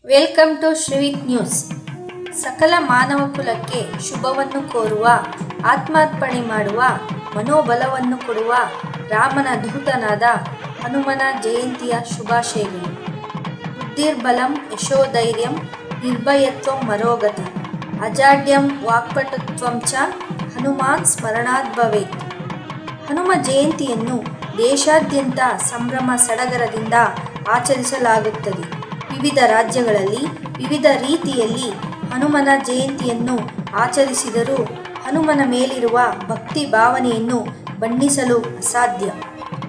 Welcome to ಶ್ರೀವಿಕ್ news. ಸಕಲ ಮಾನವ ಕುಲಕ್ಕೆ ಶುಭವನ್ನು ಕೋರುವ, ಆತ್ಮಾರ್ಪಣೆ ಮಾಡುವ, ಮನೋಬಲವನ್ನು ಕೊಡುವ ರಾಮನ ದೂತನಾದ ಹನುಮನ ಜಯಂತಿಯ ಶುಭಾಶಯಗಳು. ಬುದ್ಧಿರ್ಬಲಂ ಯಶೋಧೈರ್ಯಂ ನಿರ್ಭಯತ್ವಂ ಮರೋಗತ ಅಜಾಡ್ಯಂ ವಾಕ್ಪಟುತ್ವಂ ಚ ಹನುಮಾನ್ ಸ್ಮರಣಾತ್ ಭವೇತ್. ಹನುಮ ಜಯಂತಿಯನ್ನು ದೇಶಾದ್ಯಂತ ಸಂಭ್ರಮ ಸಡಗರದಿಂದ ಆಚರಿಸಲಾಗುತ್ತದೆ. ವಿವಿಧ ರಾಜ್ಯಗಳಲ್ಲಿ ವಿವಿಧ ರೀತಿಯಲ್ಲಿ ಹನುಮನ ಜಯಂತಿಯನ್ನು ಆಚರಿಸಿದರೂ ಹನುಮನ ಮೇಲಿರುವ ಭಕ್ತಿ ಭಾವನೆಯನ್ನು ಬಣ್ಣಿಸಲು ಅಸಾಧ್ಯ.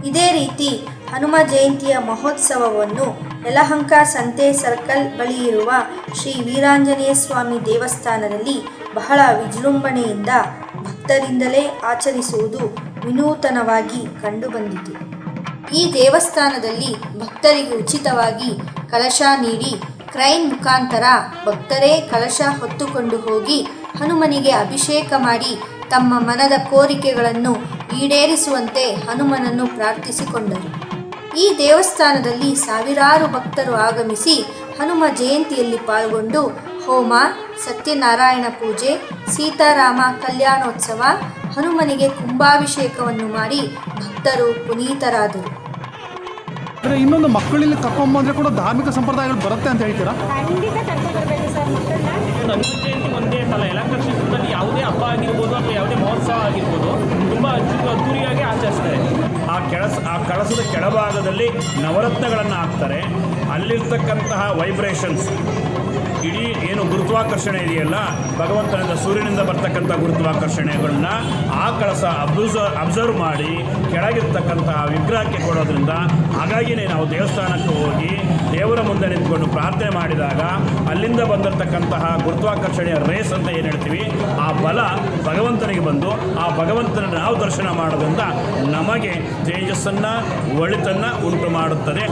ಇದೇ ರೀತಿ ಹನುಮ ಜಯಂತಿಯ ಮಹೋತ್ಸವವನ್ನು ಯಲಹಂಕ ಸಂತೆ ಸರ್ಕಲ್ ಬಳಿ ಇರುವ ಶ್ರೀ ವೀರಾಂಜನೇಯ ಸ್ವಾಮಿ ದೇವಸ್ಥಾನದಲ್ಲಿ ಬಹಳ ವಿಜೃಂಭಣೆಯಿಂದ ಭಕ್ತರಿಂದಲೇ ಆಚರಿಸುವುದು ವಿನೂತನವಾಗಿ ಕಂಡುಬಂದಿತು. ಈ ದೇವಸ್ಥಾನದಲ್ಲಿ ಭಕ್ತರಿಗೆ ಉಚಿತವಾಗಿ ಕಲಶ ನೀಡಿ ಕ್ರೈನ್ ಮುಖಾಂತರ ಭಕ್ತರೇ ಕಲಶ ಹೊತ್ತುಕೊಂಡು ಹೋಗಿ ಹನುಮನಿಗೆ ಅಭಿಷೇಕ ಮಾಡಿ ತಮ್ಮ ಮನದ ಕೋರಿಕೆಗಳನ್ನು ಈಡೇರಿಸುವಂತೆ ಹನುಮನನ್ನು ಪ್ರಾರ್ಥಿಸಿಕೊಂಡರು. ಈ ದೇವಸ್ಥಾನದಲ್ಲಿ ಸಾವಿರಾರು ಭಕ್ತರು ಆಗಮಿಸಿ ಹನುಮ ಜಯಂತಿಯಲ್ಲಿ ಪಾಲ್ಗೊಂಡು ಹೋಮ, ಸತ್ಯನಾರಾಯಣ ಪೂಜೆ, ಸೀತಾರಾಮ ಕಲ್ಯಾಣೋತ್ಸವ, ಹನುಮನಿಗೆ ಕುಂಭಾಭಿಷೇಕವನ್ನು ಮಾಡಿ ಭಕ್ತರು ಪುನೀತರಾದರು. ಇನ್ನೊಂದು ಮಕ್ಕಳಲ್ಲಿ ಕರ್ಕೊಂಬಂದ್ರೆ ಕೂಡ ಧಾರ್ಮಿಕ ಸಂಪ್ರದಾಯಗಳು ಬರುತ್ತೆ ಅಂತ ಹೇಳ್ತೀರಾ? ಖಂಡಿತ ಕರ್ಕೊಂಡ್ಬರ್ಬೇಕು ಸರ್ ಮಕ್ಕಳನ್ನ. ಹನುಮ ಜಯಂತಿ ಒಂದೇ ಅಂತಲ್ಲ, ಯಲಹಂಕ ಕ್ಷೇತ್ರದಲ್ಲಿ ಯಾವುದೇ ಹಬ್ಬ ಆಗಿರ್ಬೋದು ಅಥವಾ ಯಾವುದೇ ಮಹೋತ್ಸವ ಆಗಿರ್ಬೋದು ತುಂಬ ಅದ್ದೂರಿಯಾಗಿ ಆಚರಿಸ್ತಾರೆ. ಆ ಕಳಸದ ಕೆಳಭಾಗದಲ್ಲಿ ನವರತ್ನಗಳನ್ನು ಹಾಕ್ತಾರೆ. ಅಲ್ಲಿರ್ತಕ್ಕಂತಹ ವೈಬ್ರೇಷನ್ಸ್, ಇಡೀ ಏನು ಗುರುತ್ವಾಕರ್ಷಣೆ ಇದೆಯಲ್ಲ, ಭಗವಂತನಿಂದ ಸೂರ್ಯನಿಂದ ಬರ್ತಕ್ಕಂಥ ಗುರುತ್ವಾಕರ್ಷಣೆಗಳನ್ನ ಆ ಕಳಸ ಅಬ್ಸರ್ವ್ ಮಾಡಿ ಕೆಳಗಿರ್ತಕ್ಕಂತಹ ವಿಗ್ರಹಕ್ಕೆ ಕೊಡೋದ್ರಿಂದ, ಹಾಗಾಗಿಯೇ ನಾವು ದೇವಸ್ಥಾನಕ್ಕೆ ಹೋಗಿ ದೇವರ ಮುಂದೆ ನಿಂತ್ಕೊಂಡು ಪ್ರಾರ್ಥನೆ ಮಾಡಿದಾಗ ಅಲ್ಲಿಂದ ಬಂದಿರತಕ್ಕಂತಹ ಗುರುತ್ವಾಕರ್ಷಣೆಯ ರೇಸ್ ಅಂತ ಏನು ಹೇಳ್ತೀವಿ, ಆ ಬಲ ಭಗವಂತನಿಗೆ ಬಂದು ಆ ಭಗವಂತನ ನಾವು ದರ್ಶನ ಮಾಡೋದ್ರಿಂದ ನಮಗೆ ತೇಜಸ್ಸನ್ನು, ಒಳಿತನ್ನು ಉಂಟು ಮಾಡುತ್ತದೆ.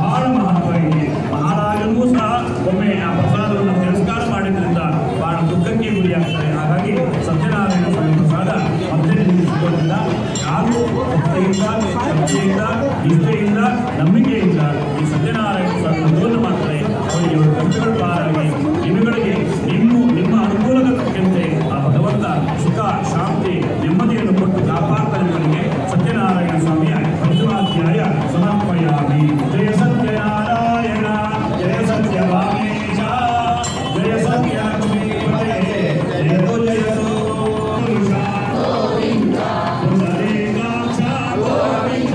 ಬಹಳ ಮಹತ್ವ ಇದೆ. ಮಹಾರಾಜನಿಗೂ ಸಹ ಒಮ್ಮೆ ಆ ಪ್ರಸಾದವನ್ನು ತಿರಸ್ಕಾರ ಮಾಡಿದ್ರಿಂದ ಬಹಳ ದುಃಖಕ್ಕೆ ಗುರಿಯಾಗ್ತಾರೆ. ಹಾಗಾಗಿ ಸತ್ಯನಾರಾಯಣ ಸ್ವಾಮಿ ಪ್ರಸಾದ ಮತ್ತೆ ನಿಮಗೆ ಸಿಗೋದ್ರಿಂದ ಯಾರು ಭಕ್ತಿಯಿಂದ, ಶ್ರದ್ಧೆಯಿಂದ, ನಿಷ್ಠೆಯಿಂದ, ನಂಬಿಕೆಯಿಂದ ಈ ಸತ್ಯನಾರಾಯಣ ಸ್ವಾಮಿ ಮಧುವನ್ನು ಮಾಡ್ತಾರೆ. ಅವರಿಗೆ ಒಂದು ಕಷ್ಟಗಳ ಪಾರಾಗಿ ನಿಮ್ಮಗಳಿಗೆ ನಿಮ್ಮ ಅನುಕೂಲದ ತಕ್ಕಂತೆ ಆ ಭಗವಂತ ಸುಖ, ಶಾಂತಿ, ನೆಮ್ಮದಿಯನ್ನು ಕೊಟ್ಟು ಕಾಪಾಡ್ತಾರೆ. ನಿಮಗೆ ಸತ್ಯನಾರಾಯಣ ಸ್ವಾಮಿಯ ಪಂಚಮಾಧ್ಯಾಯ ಸಮರ್ಪಯಾಮಿ. ಜಯ ಸತ್ಯನಾರಾಯಣ, ಜಯ ಸತ್ಯವಾಗೇಶ, ಜಯ ಸತ್ಯಲಕ್ಷ್ಮೀ ಪತೆ, ಜಯತು ಜಯತು ಪುಂಡರೀಕಾಕ್ಷ ಗೋವಿಂದ.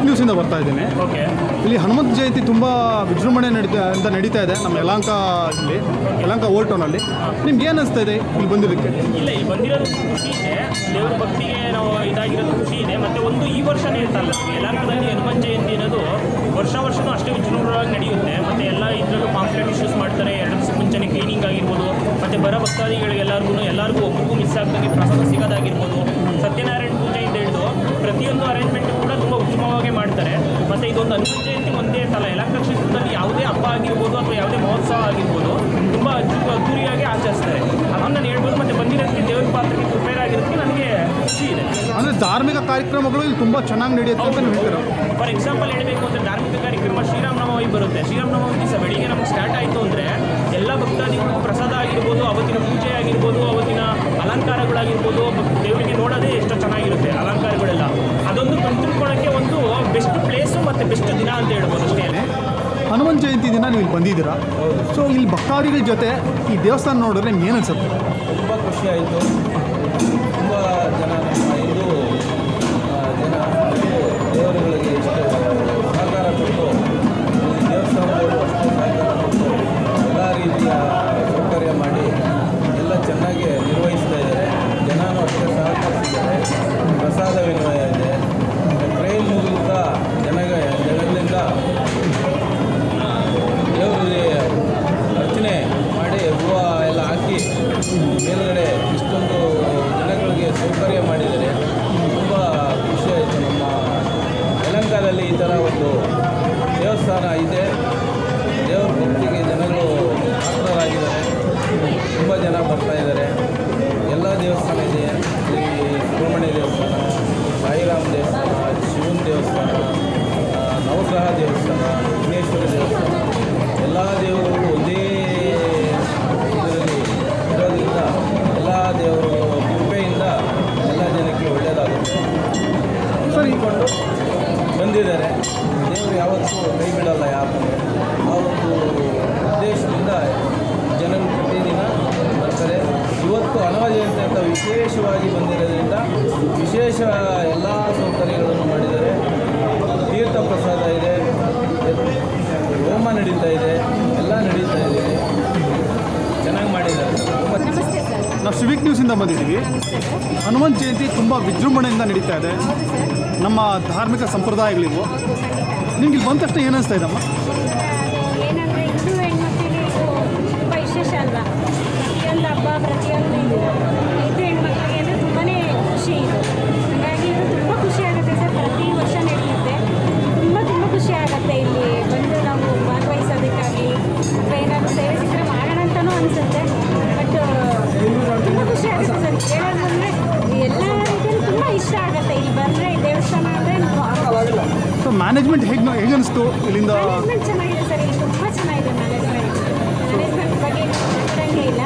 ನ್ಯೂಸಿಂದ ಬರ್ತಾ ಇದ್ದೀನಿ. ಓಕೆ. ಇಲ್ಲಿ ಹನುಮಂತ ಜಯಂತಿ ತುಂಬ ವಿಜೃಂಭಣೆ ನಡೀತಾ ಇದೆ ನಮ್ಮ ಯಲಹಂಕ ಓಲ್ಡ್ ಟೌನಲ್ಲಿ. ನಿಮ್ಗೆ ಏನು ಅನಿಸ್ತಾ ಇದೆ ಇಲ್ಲಿ ಬಂದಿದ್ದಕ್ಕೆ? ಇಲ್ಲ, ಇಲ್ಲಿ ಬಂದಿರೋದು ಖುಷಿ ಇದೆ, ದೇವರ ಭಕ್ತಿಗೆ ನಾವು ಇದಾಗಿರೋದು ಖುಷಿ ಇದೆ. ಮತ್ತು ಒಂದು ಈ ವರ್ಷನೇ ಇರ್ತಲ್ಲ, ಯಲಹಂಕದಲ್ಲಿ ಹನುಮಂತ ಜಯಂತಿ ಅನ್ನೋದು ವರ್ಷನೂ ಅಷ್ಟೇ ವಿಜೃಂಭಣವಾಗಿ ನಡೆಯುತ್ತೆ. ಮತ್ತು ಎಲ್ಲ ಇದರಲ್ಲೂ ಪಾಂಪ್ಲೆಟ್ ಇಶ್ಯೂಸ್ ಮಾಡ್ತಾರೆ. 2 ದಿವಸ ಮುಂಚೆನೇ ಕ್ಲೀನಿಂಗ್ ಆಗಿರ್ಬೋದು, ಮತ್ತು ಬರೋ ಭಕ್ತಾದಿಗಳಿಗೆಲ್ಲರಿಗೂ ಒಬ್ರಿಗೂ ಮಿಸ್ ಆಗ್ದಂಗೆ ಪ್ರಸಾದ ಸಿಗೋದಾಗಿರ್ಬೋದು, ಸತ್ಯನಾರಾಯಣ ಪೂಜೆಯಿಂದ ಹಿಡಿದು ಪ್ರತಿಯೊಂದು ಅರೇಂಜ್ಮೆಂಟ್ ಕೂಡ ತುಂಬ ಉತ್ತಮವಾಗಿ ಮಾಡ್ತಾರೆ. ಮತ್ತು ಇದೊಂದು ಹನುಮಂತ ಜಯಂತಿ ಒಂದೇ ಅಂತಲ್ಲ, ಯಲಹಂಕ ಕ್ಷೇತ್ರದಲ್ಲಿ ಯಾವುದೇ ಹಬ್ಬ ಆಗಿರ್ಬೋದು ಅಥವಾ ಯಾವುದೇ ಮಹೋತ್ಸವ ಆಗಿರ್ಬೋದು ತುಂಬ ಅದ್ದೂರಿಯಾಗಿ ಆಚರಿಸ್ತಾರೆ. ಅದನ್ನು ನಾನು ಹೇಳ್ಬೋದು. ಮತ್ತು ಬಂದಿರೋದಕ್ಕೆ ದೇವರ ಪಾತ್ರಕ್ಕೆ ಪ್ರಿಪೇರ್ ಆಗಿರೋದಕ್ಕೆ ನನಗೆ ಖುಷಿ ಇದೆ. ಅಂದರೆ ಧಾರ್ಮಿಕ ಕಾರ್ಯಕ್ರಮಗಳು ಇಲ್ಲಿ ತುಂಬ ಚೆನ್ನಾಗಿ ನಡೆಯುತ್ತೆ ಅಂತ ಹೇಳ್ತಾರೆ. ಫಾರ್ ಎಕ್ಸಾಂಪಲ್ ಹೇಳಬೇಕು ಅಂದರೆ ಧಾರ್ಮಿಕ ಕಾರ್ಯಕ್ರಮ ಶ್ರೀರಾಮನವಮಿ ಬರುತ್ತೆ. ಶ್ರೀರಾಮನವಮಿ ದಿವಸ ಬೆಳಿಗ್ಗೆ ನಮಗೆ ಸ್ಟಾರ್ಟ್ ಆಯಿತು ಅಂದರೆ ಎಲ್ಲ ಭಕ್ತಾದಿಗಳು ಪ್ರಸಾದ ಆಗಿರ್ಬೋದು, ಅವತ್ತಿನ ಪೂಜೆ ಆಗಿರ್ಬೋದು, ಅವತ್ತಿನ ಅಲಂಕಾರಗಳಾಗಿರ್ಬೋದು, ದೇವರಿಗೆ ನೋಡೋದೇ ಎಷ್ಟೋ ಚೆನ್ನಾಗಿರುತ್ತೆ ಅಲಂಕಾರಗಳೆಲ್ಲ. ಅದೊಂದು ತಿಳ್ಕೊಳ್ಳೋಕ್ಕೆ ಒಂದು ಬೆಸ್ಟ್ ಪ್ಲೇಸು ಮತ್ತು ಬೆಸ್ಟ್ ದಿನ ಅಂತ ಹೇಳ್ಬೋದು ಅಷ್ಟೇ. ಹನುಮಂತ ಜಯಂತಿ ದಿನ ನೀವು ಇಲ್ಲಿ ಬಂದಿದ್ದೀರಾ. ಸೊ ಇಲ್ಲಿ ಭಕ್ತಾದಿಗಳ ಜೊತೆ ಈ ದೇವಸ್ಥಾನ ನೋಡಿದ್ರೆ ನಿಮ್ಗೆ ಏನು ಅನ್ಸುತ್ತೆ? ತುಂಬ ಖುಷಿ ಆಯಿತು. ತುಂಬ ಜನ ನಮ್ಮ ಹಿಂದೂ ಜನ ದೇವರುಗಳಿಗೆ ಎಷ್ಟು ಸಹಕಾರ ಕೊಟ್ಟು, ದೇವಸ್ಥಾನದವರು ಅಷ್ಟೇ ಸಹಕಾರ ಕೊಟ್ಟು ಎಲ್ಲ ರೀತಿಯ ಸೌಕರ್ಯ ಮಾಡಿ ಎಲ್ಲ ಚೆನ್ನಾಗಿ ನಿರ್ವಹಿಸ್ತಾ ಇದ್ದಾರೆ. ಜನನೂ ಅಷ್ಟೇ ಸಹಕರಿಸಿದ್ದಾರೆ. ಪ್ರಸಾದ ವಿನಿಮಯ ಇದೆ. ಟ್ರೈನ್ ಮೂಲಕ ಜನಗಳಿಂದ ದೇವರಿಗೆ ಅರ್ಚನೆ ಮಾಡಿ ಹೂವು ಎಲ್ಲ ಹಾಕಿ ಮೇಲ್ಗಡೆ ಇಷ್ಟೊಂದು ಜನಗಳಿಗೆ ಸೌಕರ್ಯ ಮಾಡಿದ್ದಾರೆ. ತುಂಬ ಖುಷಿಯಾಯಿತು. ನಮ್ಮ ಯಲಹಂಕದಲ್ಲಿ ಈ ಥರ ಒಂದು ದೇವಸ್ಥಾನ ಇದೆ. ದೇವರ ಭಕ್ತಿಗೆ ಜನಗಳು ವಿಶೇಷವಾಗಿ ಬಂದಿರೋದ್ರಿಂದ ವಿಶೇಷ ಎಲ್ಲ ಸೌಕರ್ಯಗಳನ್ನು ಮಾಡಿದ್ದಾರೆ. ತೀರ್ಥ ಪ್ರಸಾದ ಇದೆ, ಹೋಮ ನಡೀತಾ ಇದೆ, ಎಲ್ಲ ನಡೀತಾ ಇದೆ. ಚೆನ್ನಾಗಿ ಮಾಡಿದ್ದಾರೆ. ತುಂಬ ನಮಸ್ತೆ ಸರ್. ನಾವು ಸಿವಿಕ್ ನ್ಯೂಸಿಂದ ಬಂದಿದ್ದೀವಿ. ನಮಸ್ತೆ ಸರ್. ಹನುಮಂತ ಜಯಂತಿ ತುಂಬ ವಿಜೃಂಭಣೆಯಿಂದ ನಡೀತಾ ಇದೆ. ಹೌದು ಸರ್. ನಮ್ಮ ಧಾರ್ಮಿಕ ಸಂಪ್ರದಾಯಗಳಿವು. ಹೌದು ಖಂಡಿತ. ನಿಮ್ಗೆ ಇಲ್ಲಿ ಬಂದ ತಕ್ಷಣ ಏನು ಅನಿಸ್ತಾ ಇದಮ್ಮ? ಅದು ಏನಂದರೆ ಹಿಂದೂ ಹೆಣ್ಮಕ್ಳಿಗೆ ಇದು ತುಂಬ ವಿಶೇಷ ಅಲ್ವಾ? ಪ್ರತಿಯೊಂದು ಹಬ್ಬ ಪ್ರತಿಯೊಂದು ಇದು ಹಿಂದೂ ಹೆಣ್ಮಕ್ಳಿಗೆ ಅಂದರೆ ತುಂಬಾ ಖುಷಿ ಇದು. ಹಾಗಾಗಿ ಇದು ತುಂಬ ಖುಷಿ ಆಗುತ್ತೆ ಸರ್. ಪ್ರತಿ ವರ್ಷ ನಡೆಯುತ್ತೆ. ತುಂಬ ಖುಷಿ ಆಗುತ್ತೆ ಇಲ್ಲಿ ಬಂದು ನಾವು ಭಾಗವಹಿಸೋದಕ್ಕಾಗಿ ಅಥವಾ ಏನಾದರೂ ಸೇವೆ ಸಿಕ್ಕರೆ ಮಾಡೋಣ ಅಂತಲೂ ಅನಿಸುತ್ತೆ. ಬಟ್ ತುಂಬ ಖುಷಿ ಆಗುತ್ತೆ ಸರ್. ಹೇಳೋದಂದರೆ ಎಲ್ಲ ರೀತಿಯಲ್ಲೂ ತುಂಬ ಇಷ್ಟ ಆಗುತ್ತೆ ಇಲ್ಲಿ ಬಂದರೆ. ದೇವಸ್ಥಾನ ಅಂದರೆ ಸೊ ಮ್ಯಾನೇಜ್ಮೆಂಟ್ ಹೇಗೆ ಅನಿಸ್ತು ಇಲ್ಲಿಂದ? ಮ್ಯಾನೇಜ್ಮೆಂಟ್ ಚೆನ್ನಾಗಿದೆ ಸರ್. ಇಲ್ಲಿ ತುಂಬ ಚೆನ್ನಾಗಿದೆ ಮ್ಯಾನೇಜ್ಮೆಂಟ್ ಬಗ್ಗೆ ಮಾತಾಡೋಂಗೆ ಇಲ್ಲ.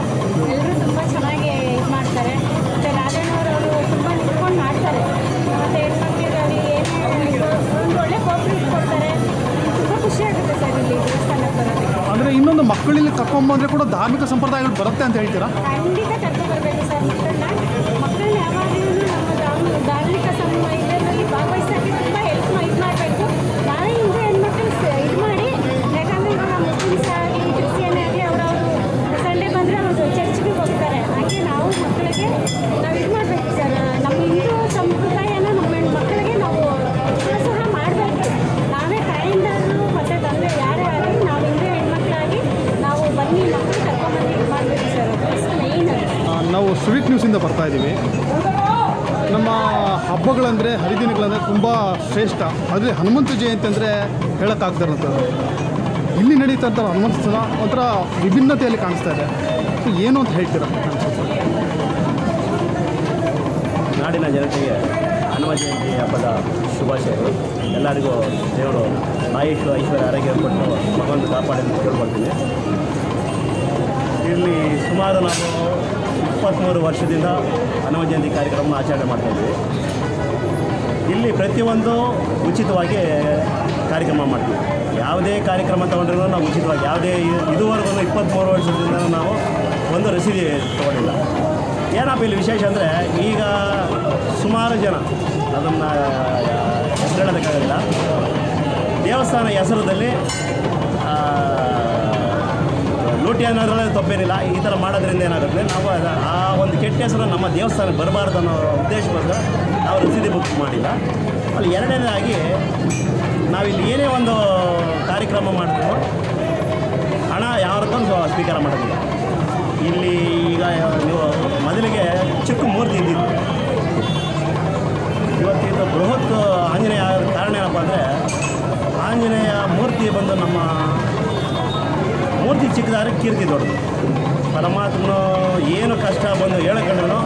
ಎಲ್ಲರೂ ತುಂಬ ಚೆನ್ನಾಗಿ ಇದು ಮಾಡ್ತಾರೆ. ಮತ್ತು ರಾಜಣ್ಣವರು ತುಂಬ ನಿಂತ್ಕೊಂಡು ಮಾಡ್ತಾರೆ. ಮತ್ತು ಹೆಣ್ಮಕ್ಳಿಗಾಗಿ ಏನೇ ಒಂದು ಒಳ್ಳೆ ಕೋಪರೇಟ್ ಕೊಡ್ತಾರೆ. ತುಂಬ ಖುಷಿ ಆಗುತ್ತೆ ಸರ್ ಇಲ್ಲಿ ದೇವಸ್ಥಾನಕ್ಕೆ ಬರೋದಕ್ಕೆ. ಅಂದರೆ ಇನ್ನೊಂದು ಮಕ್ಕಳಿಲ್ಲಿ ಕರ್ಕೊಂಬಂದರೆ ಕೂಡ ಧಾರ್ಮಿಕ ಸಂಪ್ರದಾಯಗಳು ಬರುತ್ತೆ ಅಂತ ಹೇಳ್ತೀರಾ? ಖಂಡಿತ ಕರ್ಕೊಂಡ್ಬರ್ಬೇಕು ಸರ್ ಮಕ್ಕಳನ್ನ ಯಾವಾಗಲೂ ನಮ್ಮ ಧಾರ್ಮಿಕ ಇದರಲ್ಲಿ ಭಾಗವಹಿಸೋಕ್ಕೆ ತುಂಬ ಹೆಲ್ಪ್ ಮಾಡಬೇಕು. ನಾವೇ ಹಿಂದೂ ಹೆಣ್ಮಕ್ಳು ಇದು ಮಾಡಿ, ಯಾಕಂದರೆ ಇವಾಗ ಮುಸ್ಲಿಮ್ಸ್ ಆಗಲಿ ಕ್ರಿಶ್ಚಿಯನ್ ಆಗಲಿ ಅವರವರು ಸಂಡೇ ಬಂದರೆ ಒಂದು ಚರ್ಚ್ಗೆ ಹೋಗ್ತಾರೆ. ಹಾಗೆ ನಾವು ಮಕ್ಕಳಿಗೆ ನಾವು ಇದು ಮಾಡಬೇಕು ಸರ್. ನಮ್ಮ ಹಿಂದೂ ಸಂಪ್ರದಾಯನ ನಮ್ಮ ಮಕ್ಕಳಿಗೆ ನಾವು ಪ್ರೋತ್ಸಾಹ ಮಾಡಬೇಕು. ನಾವೇ ತಾಯಿಂದಾದ್ರು ಮತ್ತು ತಂದೆ ಯಾರೇ ಆಗಲಿ ನಾವು ಹಿಂದೂ ಹೆಣ್ಮಕ್ಳಾಗಿ ನಾವು ಬನ್ನಿ ಮಕ್ಕಳು ಕರ್ಕೊಂಡ್ಬಂದು ಇದು ಮಾಡಬೇಕು ಸರ್. ಫಸ್ಟ್ ಮೇಯ್ನ್ ನಾವು ಸಿವಿಕ್ ನ್ಯೂಸಿಂದ ಬರ್ತಾ ಇದ್ದೀವಿ. ನಮ್ಮ ಹಬ್ಬಗಳಂದರೆ ಹರಿದಿನಗಳಂದರೆ ತುಂಬ ಶ್ರೇಷ್ಠ. ಆದರೆ ಹನುಮಂತ ಜಯಂತಿ ಅಂದರೆ ಹೇಳೋಕ್ಕಾಗ್ತಾರಂಥದ್ದು. ಇಲ್ಲಿ ನಡೀತಂಥ ಹನುಮಂತ ಒಂಥರ ವಿಭಿನ್ನತೆಯಲ್ಲಿ ಕಾಣಿಸ್ತಾ ಇದೆ. ಸೊ ಏನು ಅಂತ ಹೇಳ್ತೀರಾ? ನಾಡಿನ ಜನತೆಗೆ ಹನುಮ ಜಯಂತಿ ಹಬ್ಬದ ಶುಭಾಶಯಗಳು. ಎಲ್ಲರಿಗೂ ದೇವರು ಆಯುಷ್ ಐಶ್ವರ್ಯ ಆರೋಗ್ಯ ಕೊಟ್ಟು ಭಗವಂತ ಕಾಪಾಡಲು ಕೇಳ್ಕೊಳ್ತೀನಿ. ಇಲ್ಲಿ ಸುಮಾರು ನಾವು 23 ವರ್ಷದಿಂದ ಹನುಮ ಜಯಂತಿ ಕಾರ್ಯಕ್ರಮ ಆಚರಣೆ ಮಾಡ್ತಾಯಿದ್ದೀವಿ. ಇಲ್ಲಿ ಪ್ರತಿಯೊಂದು ಉಚಿತವಾಗಿ ಕಾರ್ಯಕ್ರಮ ಮಾಡ್ತೀವಿ. ಯಾವುದೇ ಕಾರ್ಯಕ್ರಮ ತೊಗೊಂಡ್ರೂ ನಾವು ಉಚಿತವಾಗಿ, ಯಾವುದೇ ಇದುವರೆಗೂ 23 ವರ್ಷದಿಂದ ನಾವು ಒಂದು ರಸೀದಿ ತೊಗೊಂಡಿಲ್ಲ. ಏನಪ್ಪ ಇಲ್ಲಿ ವಿಶೇಷ ಅಂದರೆ, ಈಗ ಸುಮಾರು ಜನ ಅದನ್ನು ಹೆಸರು ಹೇಳೋದಕ್ಕಾಗಲ್ಲ, ದೇವಸ್ಥಾನ ಹೆಸರದಲ್ಲಿ ಲೂಟಿ ಅನ್ನೋದ್ರಲ್ಲಿ ತಪ್ಪೇನಿಲ್ಲ. ಈ ಥರ ಮಾಡೋದ್ರಿಂದ ಏನಾಗುತ್ತೆ, ನಾವು ಆ ಒಂದು ಕೆಟ್ಟ ಹೆಸರು ನಮ್ಮ ದೇವಸ್ಥಾನಕ್ಕೆ ಬರಬಾರ್ದು ಅನ್ನೋ ಉದ್ದೇಶಕ್ಕೋಸ್ಕರ ನಾವು ರಸೀದಿ ಬುಕ್ ಮಾಡಿಲ್ಲ. ಅಲ್ಲಿ ಎರಡನೇದಾಗಿ ನಾವಿಲ್ಲಿ ಏನೇ ಒಂದು ಕಾರ್ಯಕ್ರಮ ಮಾಡಿದ್ರು ಹಣ ಯಾವ್ದಕ್ಕೂ ಸ್ವೀಕಾರ ಮಾಡೋದಿಲ್ಲ. ಇಲ್ಲಿ ಈಗ ನೀವು ಮೊದಲಿಗೆ ಚಿಕ್ಕ ಮೂರ್ತಿ ಇದ್ದಿದ್ದು, ಇವತ್ತಿನ ಬೃಹತ್ ಆಂಜನೇಯ ಕಾರಣ ಏನಪ್ಪ ಅಂದರೆ, ಆಂಜನೇಯ ಮೂರ್ತಿ ಬಂದು ನಮ್ಮ ಮೂರ್ತಿ ಚಿಕ್ಕದಾದ್ರೆ ಕೀರ್ತಿ ದೊಡ್ಡದು. ಪರಮಾತ್ಮನು ಏನು ಕಷ್ಟ ಬಂದು ಹೇಳಕೊಂಡ್ರು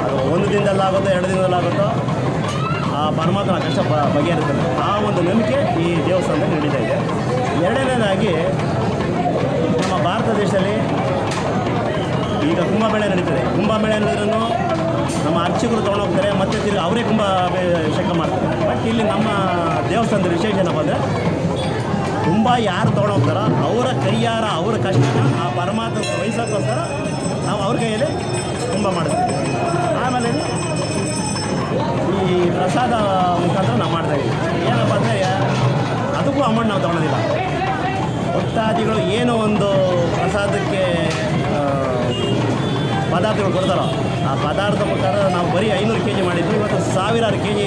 ಅದು 1 ದಿನದಲ್ಲಾಗುತ್ತೋ 2 ದಿನದಲ್ಲಾಗುತ್ತೋ ಆ ಪರಮಾತ್ಮನ ಕಷ್ಟ ಬಗೆಹರಿತಾನೆ. ಆ ಒಂದು ನಂಬಿಕೆ ಈ ದೇವಸ್ಥಾನದಲ್ಲಿ ನಡೀತಾ ಇದೆ. ಎರಡನೇದಾಗಿ ನಮ್ಮ ಭಾರತ ದೇಶದಲ್ಲಿ ಈಗ ಕುಂಭಮೇಳ ನಡೀತದೆ. ಕುಂಭಮೇಳ ನಡೆದ್ರೂ ನಮ್ಮ ಅರ್ಚಕರು ತೊಗೊಂಡೋಗ್ತಾರೆ, ಮತ್ತು ತಿರುಗಿ ಅವರೇ ಕುಂಭಾಭಿಷೇಕ ಮಾಡ್ತಾರೆ. ಬಟ್ ಇಲ್ಲಿ ನಮ್ಮ ದೇವಸ್ಥಾನದ ವಿಶೇಷ ಏನಪ್ಪ ಅಂದರೆ, ಕುಂಭ ಯಾರು ತೊಗೊಂಡೋಗ್ತಾರೋ ಅವರ ಕೈಯಾರ ಅವರ ಕಷ್ಟನ ಆ ಪರಮಾತ್ಮ ವಹಿಸೋಕ್ಕೋಸ್ಕರ ನಾವು ಅವ್ರ ಕೈಯಲ್ಲಿ ಕುಂಭ ಮಾಡ್ತೀವಿ. ಆಮೇಲೆ ಈ ಪ್ರಸಾದ ಮುಖಾಂತರ ನಾವು ಮಾಡ್ತಾಯಿದ್ದೀವಿ. ಏನಪ್ಪ ಅಂದರೆ, ಅದಕ್ಕೂ ಅಮೌಂಟ್ ನಾವು ತೊಗೊಳೋದಿಲ್ಲ. ಭಕ್ತಾದಿಗಳು ಏನೋ ಒಂದು ಪ್ರಸಾದಕ್ಕೆ ಪದಾರ್ಥಗಳು ಕೊಡ್ತಾರೋ ಆ ಪದಾರ್ಥ ಮುಖಾಂತರ ನಾವು ಬರೀ 500 kg ಮಾಡಿದ್ವಿ, ಇವತ್ತು 1000 kg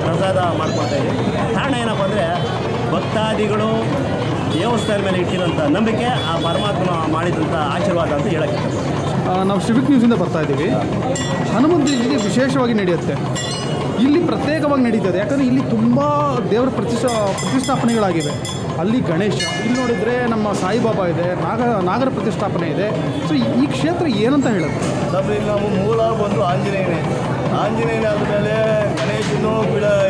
ಪ್ರಸಾದ ಮಾಡ್ಕೊಳ್ತಾಯಿದ್ದೀವಿ. ಕಾರಣ ಏನಪ್ಪ ಅಂದರೆ, ಭಕ್ತಾದಿಗಳು ದೇವಸ್ಥಾನ ಮೇಲೆ ಇಟ್ಟಿರೋಂಥ ನಂಬಿಕೆ ಆ ಪರಮಾತ್ಮ ಮಾಡಿದಂಥ ಆಶೀರ್ವಾದ ಅಂತ ಹೇಳಕ್ಕೆ. ನಾವು ಸಿವಿಕ್ ನ್ಯೂಸಿಂದ ಬರ್ತಾ ಇದ್ದೀವಿ. ಹನುಮಂತ ಜಯಂತಿ ವಿಶೇಷವಾಗಿ ನಡೆಯುತ್ತೆ. ಇಲ್ಲಿ ಪ್ರತ್ಯೇಕವಾಗಿ ನಡೀತದೆ. ಯಾಕಂದರೆ ಇಲ್ಲಿ ತುಂಬ ದೇವರ ಪ್ರತಿಷ್ಠಾಪನೆಗಳಾಗಿವೆ. ಅಲ್ಲಿ ಗಣೇಶ, ಇಲ್ಲಿ ನೋಡಿದರೆ ನಮ್ಮ ಸಾಯಿಬಾಬಾ ಇದೆ, ನಾಗರ ಪ್ರತಿಷ್ಠಾಪನೆ ಇದೆ. ಸೊ ಈ ಕ್ಷೇತ್ರ ಏನಂತ ಹೇಳುತ್ತೆ? ನಮ್ಮಲ್ಲಿ ನಮ್ಮ ಮೂಲ ಬಂದು ಆಂಜನೇಯನೇ ಆದಮೇಲೆ ಗಣೇಶನು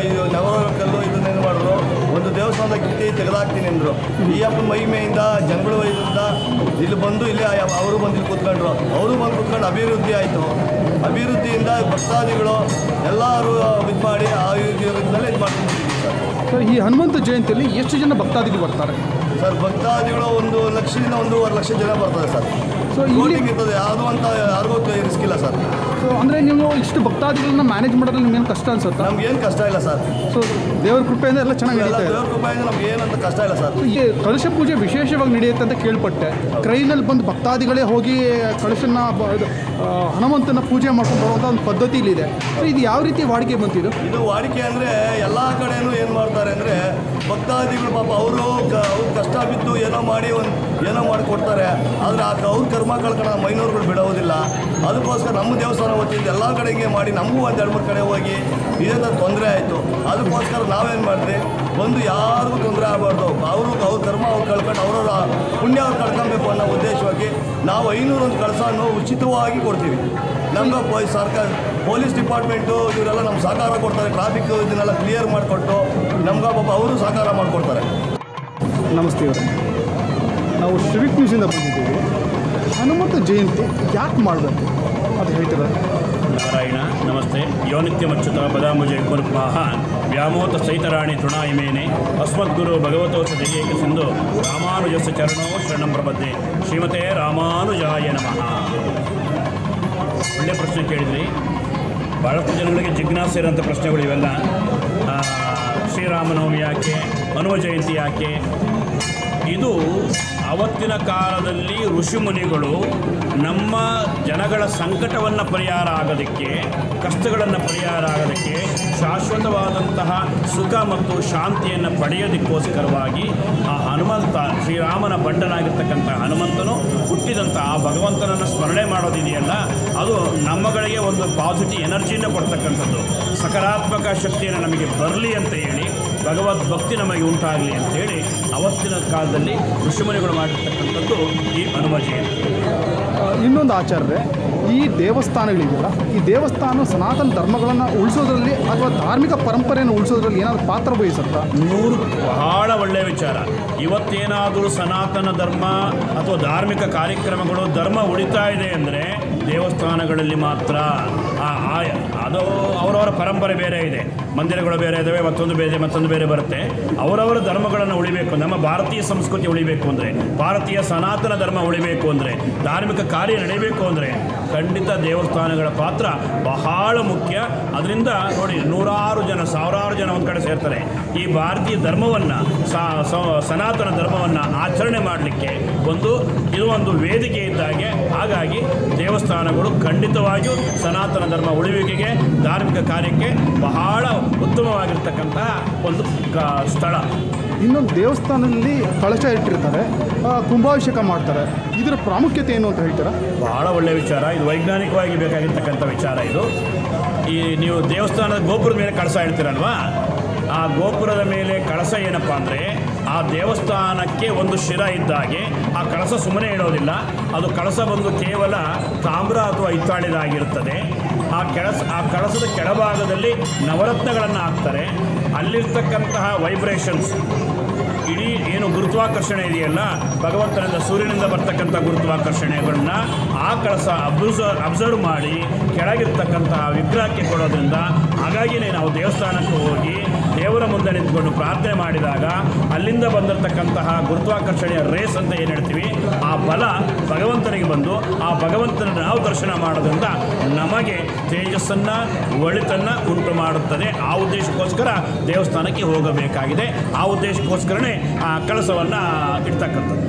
ಇದು ನವಕಲ್ಲು ಇದನ್ನೇನು ಮಾಡಿದ್ರು, ಒಂದು ದೇವಸ್ಥಾನದ ಕಿತ್ತಿ ತೆಗೆದಾಕ್ತೀನಿ ಅಂದರು. ಈ ಹಬ್ಬದ ಮಹಿಮೆಯಿಂದ ಜನಗಳ ವಯಸ್ಸಿಂದ ಇಲ್ಲಿ ಬಂದು ಇಲ್ಲಿ ಅವರು ಬಂದು ಇಲ್ಲಿ ಕೂತ್ಕೊಂಡ್ರು. ಅವರು ಬಂದು ಕೂತ್ಕೊಂಡು ಅಭಿವೃದ್ಧಿ ಆಯಿತು. ಅಭಿವೃದ್ಧಿಯಿಂದ ಭಕ್ತಾದಿಗಳು ಎಲ್ಲರೂ ಇದು ಮಾಡಿ ಆ ಇದರಲ್ಲೇ ಇದು ಮಾಡ್ಕೊಂಡು ಸರ್, ಈ ಹನುಮಂತ ಜಯಂತಿಯಲ್ಲಿ ಎಷ್ಟು ಜನ ಭಕ್ತಾದಿಗಳು ಬರ್ತಾರೆ? ಸರ್ ಭಕ್ತಾದಿಗಳು 1 ಲಕ್ಷದಿಂದ 1.5 ಲಕ್ಷ ಜನ ಬರ್ತಾರೆ ಸರ್. ಸೊ ಇಲ್ಲಿ ಬೋಟಿಂಗ್ ಇರ್ತದೆ, ಯಾವುದು ಅಂತ ಯಾರಿಗೂ ರಿಸ್ಕ್ ಇಲ್ಲ ಸರ್. ಸೊ ಅಂದರೆ ನೀವು ಇಷ್ಟು ಭಕ್ತಾದಿಗಳನ್ನ ಮ್ಯಾನೇಜ್ ಮಾಡೋದ್ರಲ್ಲಿ ನಿಮ್ಗೇನು ಕಷ್ಟ ಅನ್ಸುತ್ತಾ? ನಮ್ಗೇನು ಕಷ್ಟ ಇಲ್ಲ ಸರ್. ಸೊ ದೇವರ ಕೃಪೆಯಿಂದ ಎಲ್ಲ ಚೆನ್ನಾಗಿ ಎಲ್ಲ ನಡೀತಾ ಇದೆ. ದೇವ್ರ ಕೃಪೆಯಿಂದ ನಮ್ಗೆ ಏನಂತ ಕಷ್ಟ ಇಲ್ಲ ಸರ್. ಈ ಕಲಶ ಪೂಜೆ ವಿಶೇಷವಾಗಿ ನಡೆಯುತ್ತೆ ಅಂತ ಕೇಳ್ಪಟ್ಟೆ. ಕ್ರೈನಲ್ಲಿ ಬಂದು ಭಕ್ತಾದಿಗಳೇ ಹೋಗಿ ಕಲಶನ ಹನುಮಂತನ ಪೂಜೆ ಮಾಡ್ಕೊಂಡು ಬರುವಂಥ ಒಂದು ಪದ್ಧತಿ ಇಲ್ಲಿದೆ. ಸೊ ಇದು ಯಾವ ರೀತಿ ವಾಡಿಕೆ ಬಂತಿದ್ದು? ಇದು ವಾಡಿಕೆ ಅಂದರೆ ಎಲ್ಲ ಕಡೆಯೂ ಏನು ಮಾಡ್ತಾರೆ ಅಂದರೆ ಭಕ್ತಾದಿಗಳು ಪಾಪ ಅವರು ಕಷ್ಟ ಬಿದ್ದು ಏನೋ ಮಾಡಿ ಕೊಡ್ತಾರೆ. ಆದರೆ ಅವ್ರ ಕರ್ಮ ಕಳ್ಕೊಂಡು ಮೈನೂರುಗಳು ಬಿಡೋದಿಲ್ಲ. ಅದಕ್ಕೋಸ್ಕರ ನಮ್ಮ ದೇವಸ್ಥಾನ ವತಿಯಿಂದ ಎಲ್ಲ ಕಡೆಗೆ ಮಾಡಿ ನಮಗೂ 1-2-3 ಕಡೆ ಹೋಗಿ ಇದೇ ಥರ ತೊಂದರೆ ಆಯಿತು. ಅದಕ್ಕೋಸ್ಕರ ನಾವೇನು ಮಾಡಿದ್ರಿ, ಒಂದು ಯಾರಿಗೂ ತೊಂದರೆ ಆಗಬಾರ್ದು, ಅವ್ರ ಕರ್ಮ ಅವ್ರು ಕಳ್ಕೊಂಡು ಅವರ ಪುಣ್ಯ ಅವ್ರು ಕಳ್ಕೊಬೇಕು ಅನ್ನೋ ಉದ್ದೇಶವಾಗಿ ನಾವು 500 ಕಳಸವನ್ನು ಉಚಿತವಾಗಿ ಕೊಡ್ತೀವಿ. ನಮ್ಗೆ ಸರ್ಕಾರ ಪೊಲೀಸ್ ಡಿಪಾರ್ಟ್ಮೆಂಟು ಇವರೆಲ್ಲ ನಮ್ಮ ಸಹಕಾರ ಕೊಡ್ತಾರೆ. ಟ್ರಾಫಿಕ್ ಇದನ್ನೆಲ್ಲ ಕ್ಲಿಯರ್ ಮಾಡಿಕೊಟ್ಟು ನಮ್ಗೆ ಪಾಪ ಅವರು ಸಹಕಾರ ಮಾಡಿಕೊಡ್ತಾರೆ. ನಮಸ್ತೆ ಇವರೇ, ನಾವು ಸಿವಿಕ್ ನ್ಯೂಸಿಂದ ಬಂದಿದ್ದೀವಿ. ಹನುಮಂತ ಜಯಂತಿ ಯಾಕೆ ಮಾಡಬೇಕು ಅದು ಹೇಳ್ತೀರಾ? ನಾರಾಯಣ ನಮಸ್ತೆ. ಯೋನಿತ್ಯಮಚ್ಯುತ ಪದಾಂಬುಜ ಗುರುಪಾಹ ವ್ಯಾಮೋತ ಸೈತರಾಣಿ ತೃಣಾಯಿಮೇನೆ ಅಸ್ಮದ್ಗುರು ಭಗವತೋಸ ದೈಯೇಕ ಸಿಂಧು ರಾಮಾನುಜಸ್ಯ ಚರಣೋ ಶರಣಂ ಪ್ರಪದ್ಯೆ ಶ್ರೀಮತೆ ರಾಮಾನುಜಾಯ ನಮಃ. ಒಳ್ಳೆಯ ಪ್ರಶ್ನೆ ಕೇಳಿದ್ರಿ. ಭಾಳಷ್ಟು ಜನಗಳಿಗೆ ಜಿಜ್ಞಾಸೆ ಇರೋಂಥ ಪ್ರಶ್ನೆಗಳು ಇವೆಲ್ಲ. ಶ್ರೀರಾಮನವಮಿ ಯಾಕೆ, ಹನುಮ ಜಯಂತಿ ಯಾಕೆ? ಇದು ಅವತ್ತಿನ ಕಾಲದಲ್ಲಿ ಋಷಿಮುನಿಗಳು ನಮ್ಮ ಜನಗಳ ಸಂಕಟವನ್ನು ಪರಿಹಾರ ಆಗೋದಕ್ಕೆ, ಕಷ್ಟಗಳನ್ನು ಪರಿಹಾರ ಆಗೋದಕ್ಕೆ, ಶಾಶ್ವತವಾದಂತಹ ಸುಖ ಮತ್ತು ಶಾಂತಿಯನ್ನು ಪಡೆಯೋದಕ್ಕೋಸ್ಕರವಾಗಿ ಆ ಹನುಮಂತ, ಶ್ರೀರಾಮನ ಬಂಟನಾಗಿರ್ತಕ್ಕಂಥ ಹನುಮಂತನು ಹುಟ್ಟಿದಂಥ ಆ ಭಗವಂತನನ್ನು ಸ್ಮರಣೆ ಮಾಡೋದಿದೆಯಲ್ಲ, ಅದು ನಮ್ಮಗಳಿಗೆ ಒಂದು ಪಾಸಿಟಿವ್ ಎನರ್ಜಿಯನ್ನು ಕೊಡ್ತಕ್ಕಂಥದ್ದು. ಸಕಾರಾತ್ಮಕ ಶಕ್ತಿಯನ್ನು ನಮಗೆ ಬರಲಿ ಅಂತ ಹೇಳಿ, ಭಗವದ್ಭಕ್ತಿ ನಮಗೆ ಉಂಟಾಗಲಿ ಅಂಥೇಳಿ ಅವತ್ತಿನ ಕಾಲದಲ್ಲಿ ಋಷಿಮುನಿಗಳು ಮಾಡಿರ್ತಕ್ಕಂಥದ್ದು ಈ ಹನುಮ ಜಯಂತಿ. ಇನ್ನೊಂದು ಆಚಾರ್ಯ, ಈ ದೇವಸ್ಥಾನಗಳಿದೆಯಲ್ಲ, ಈ ದೇವಸ್ಥಾನ ಸನಾತನ ಧರ್ಮಗಳನ್ನು ಉಳಿಸೋದ್ರಲ್ಲಿ ಅಥವಾ ಧಾರ್ಮಿಕ ಪರಂಪರೆಯನ್ನು ಉಳಿಸೋದ್ರಲ್ಲಿ ಏನಾದರೂ ಪಾತ್ರ ವಹಿಸುತ್ತಾ? ಬಹಳ ಒಳ್ಳೆಯ ವಿಚಾರ. ಇವತ್ತೇನಾದರೂ ಸನಾತನ ಧರ್ಮ ಅಥವಾ ಧಾರ್ಮಿಕ ಕಾರ್ಯಕ್ರಮಗಳು ಧರ್ಮ ಉಳಿತಾ ಇದೆ ಅಂದರೆ ದೇವಸ್ಥಾನಗಳಲ್ಲಿ ಮಾತ್ರ. ಅದು ಅವರವರ ಪರಂಪರೆ ಬೇರೆ ಇದೆ, ಮಂದಿರಗಳು ಬೇರೆ ಇದ್ದಾವೆ, ಮತ್ತೊಂದು ಬೇರೆ ಬರುತ್ತೆ. ಅವರವರ ಧರ್ಮಗಳನ್ನು ಉಳಿಬೇಕು, ನಮ್ಮ ಭಾರತೀಯ ಸಂಸ್ಕೃತಿ ಉಳಿಬೇಕು ಅಂದರೆ, ಭಾರತೀಯ ಸನಾತನ ಧರ್ಮ ಉಳಿಬೇಕು ಅಂದರೆ, ಧಾರ್ಮಿಕ ಕಾರ್ಯ ನಡೆಯಬೇಕು ಅಂದರೆ ಖಂಡಿತ ದೇವಸ್ಥಾನಗಳ ಪಾತ್ರ ಬಹಳ ಮುಖ್ಯ. ಅದರಿಂದ ನೋಡಿ, ನೂರಾರು ಜನ, ಸಾವಿರಾರು ಜನ ಒಂದು ಕಡೆ ಸೇರ್ತಾರೆ. ಈ ಭಾರತೀಯ ಧರ್ಮವನ್ನು, ಸನಾತನ ಧರ್ಮವನ್ನು ಆಚರಣೆ ಮಾಡಲಿಕ್ಕೆ ಇದು ಒಂದು ವೇದಿಕೆ ಇದ್ದಾಗೆ. ಹಾಗಾಗಿ ದೇವಸ್ಥಾನಗಳು ಖಂಡಿತವಾಗಿಯೂ ಸನಾತನ ಧರ್ಮ ಉಳಿವಿಕೆಗೆ, ಧಾರ್ಮಿಕ ಕಾರ್ಯಕ್ಕೆ ಬಹಳ ಉತ್ತಮವಾಗಿರ್ತಕ್ಕಂತಹ ಒಂದು ಸ್ಥಳ. ಇನ್ನೊಂದು ದೇವಸ್ಥಾನದಲ್ಲಿ ಕಳಶ ಇಟ್ಟಿರ್ತಾರೆ, ಕುಂಭಾಭಿಷೇಕ ಮಾಡ್ತಾರೆ. ಇದರ ಪ್ರಾಮುಖ್ಯತೆ ಏನು ಅಂತ ಹೇಳ್ತೀರಾ? ಬಹಳ ಒಳ್ಳೆಯ ವಿಚಾರ. ಇದು ವೈಜ್ಞಾನಿಕವಾಗಿ ಬೇಕಾಗಿರ್ತಕ್ಕಂಥ ವಿಚಾರ. ಇದು ನೀವು ದೇವಸ್ಥಾನದ ಗೋಪುರದ ಮೇಲೆ ಕಳಶ ಇಡ್ತೀರಲ್ವಾ, ಆ ಗೋಪುರದ ಮೇಲೆ ಕಳಶ ಏನಪ್ಪ ಅಂದರೆ, ಆ ದೇವಸ್ಥಾನಕ್ಕೆ ಒಂದು ಶಿರ ಇದ್ದಾಗೆ. ಆ ಕಳಶ ಸುಮ್ಮನೆ ಇಡೋದಿಲ್ಲ, ಅದು ಕಳಶ ಬಂದು ಕೇವಲ ತಾಮ್ರ ಅಥವಾ ಹಿತ್ತಾಳೆದಾಗಿರುತ್ತದೆ. ಆ ಕಳಶದ ಕೆಳಭಾಗದಲ್ಲಿ ನವರತ್ನಗಳನ್ನು ಹಾಕ್ತಾರೆ. ಅಲ್ಲಿರ್ತಕ್ಕಂತಹ ವೈಬ್ರೇಷನ್ಸ್, ಇಡೀ ಏನು ಗುರುತ್ವಾಕರ್ಷಣೆ ಇದೆಯಲ್ಲ, ಭಗವಂತನಿಂದ, ಸೂರ್ಯನಿಂದ ಬರ್ತಕ್ಕಂಥ ಗುರುತ್ವಾಕರ್ಷಣೆಗಳನ್ನ ಆ ಕಳಶ ಅಬ್ಸರ್ವ್ ಮಾಡಿ ಕೆಳಗಿರ್ತಕ್ಕಂತಹ ವಿಗ್ರಹಕ್ಕೆ ಕೊಡೋದ್ರಿಂದ, ಹಾಗಾಗಿಯೇ ನಾವು ದೇವಸ್ಥಾನಕ್ಕೆ ಹೋಗಿ ದೇವರ ಮುಂದೆ ನಿಂತ್ಕೊಂಡು ಪ್ರಾರ್ಥನೆ ಮಾಡಿದಾಗ ಅಲ್ಲಿಂದ ಬಂದಿರತಕ್ಕಂತಹ ಗುರುತ್ವಾಕರ್ಷಣೆಯ ರೇಸ್ ಅಂತ ಏನು ಹೇಳ್ತೀವಿ, ಆ ಬಲ ಭಗವಂತನಿಗೆ ಬಂದು ಆ ಭಗವಂತನ ನಾವು ದರ್ಶನ ಮಾಡೋದ್ರಿಂದ ನಮಗೆ ತೇಜಸ್ಸನ್ನು, ಒಳಿತನ್ನು ಉಂಟು ಮಾಡುತ್ತದೆ. ಆ ಉದ್ದೇಶಕ್ಕೋಸ್ಕರ ದೇವಸ್ಥಾನಕ್ಕೆ ಹೋಗಬೇಕಾಗಿದೆ. ಆ ಉದ್ದೇಶಕ್ಕೋಸ್ಕರನೇ ಆ ಕಳಶವನ್ನು ಇಡ್ತಕ್ಕಂಥದ್ದು.